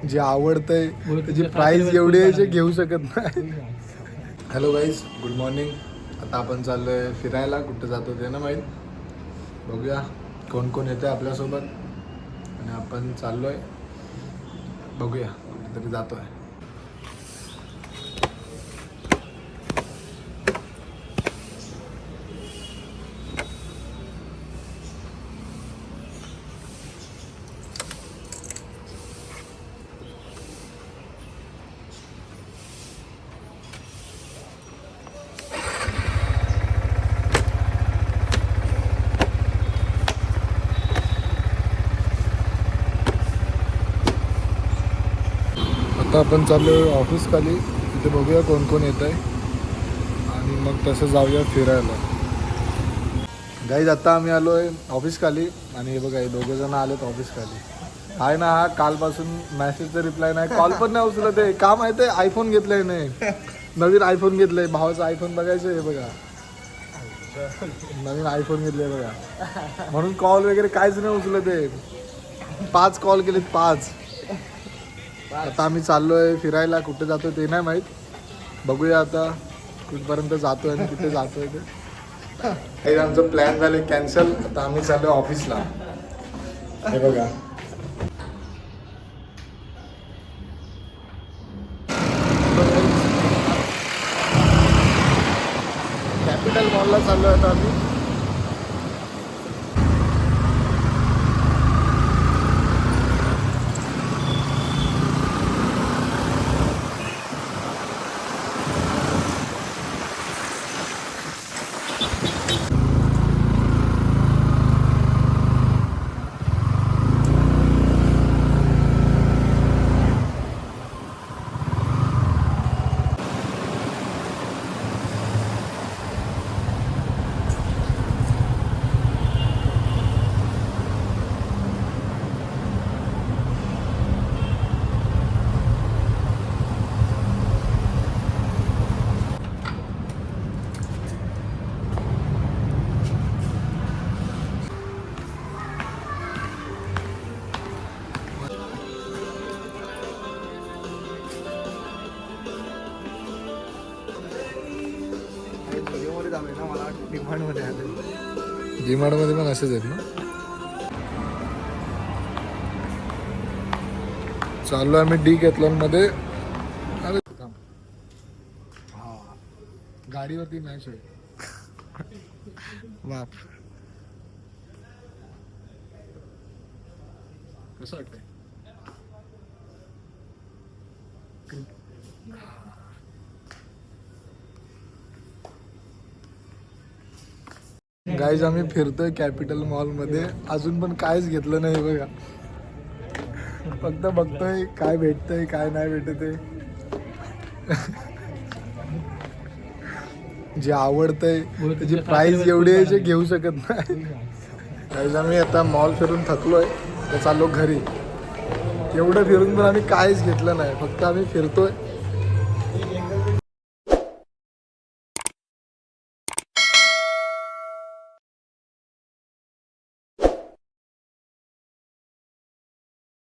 जे आवडतंय त्याची प्राइस एवढी आहे जे घेऊ शकत नाही. Hello guys, good morning. आता आपण चाललोय फिरायला. कुठं जातो ते ना माहीत. बघूया कोण कोण येतं आपल्यासोबत आणि आपण चाललोय. बघूया कुठेतरी जातोय. आता आपण चाललो ऑफिस खाली. तिथे बघूया कोण कोण येत आहे आणि मग तसं जाऊया फिरायला. गाईज आता आम्ही आलो आहे ऑफिस खाली आणि हे बघा हे दोघे जण आलेत ऑफिस खाली. आहे ना, हा कालपासून मेसेजचा रिप्लाय नाही, कॉल पण नाही उचलत आहे. का माहिती आहे, आयफोन घेतलाय नाही, नवीन आयफोन घेतलंय. भावाचा आयफोन बघायचं हे बघा, नवीन आयफोन घेतलंय बघा, म्हणून कॉल वगैरे काहीच नाही उचलत आहे. 5 कॉल केलेत, 5. आता आम्ही चाललोय फिरायला. कुठे जातोय ते नाही माहीत. बघूया आता कुठपर्यंत जातोय आणि कुठे जातोय ते. हे आमचं प्लॅन झाले कॅन्सल. आता आम्ही चाललोय ऑफिसला. हे बघा कॅपिटल मॉलला चाललोय आता आम्ही. डीमार्टमध्ये पण असेच आहेत ना. चाललो आम्ही डिकॅथलॉनमध्ये. अरे हा, गाडीवरती मॅच आहे. बाप, कसं वाटतंय? गाईज आम्ही फिरतोय कॅपिटल मॉलमध्ये. अजून पण काहीच घेतलं नाही बघा. फक्त बघतोय काय भेटतंय काय नाही भेटत आहे. जे आवडतंय त्याची प्राइस एवढी आहे जे घेऊ शकत नाही. गाईज आम्ही आता मॉल फिरून थकलोय तर चाललो घरी. एवढं फिरून पण आम्ही काहीच घेतलं नाही. फक्त आम्ही फिरतोय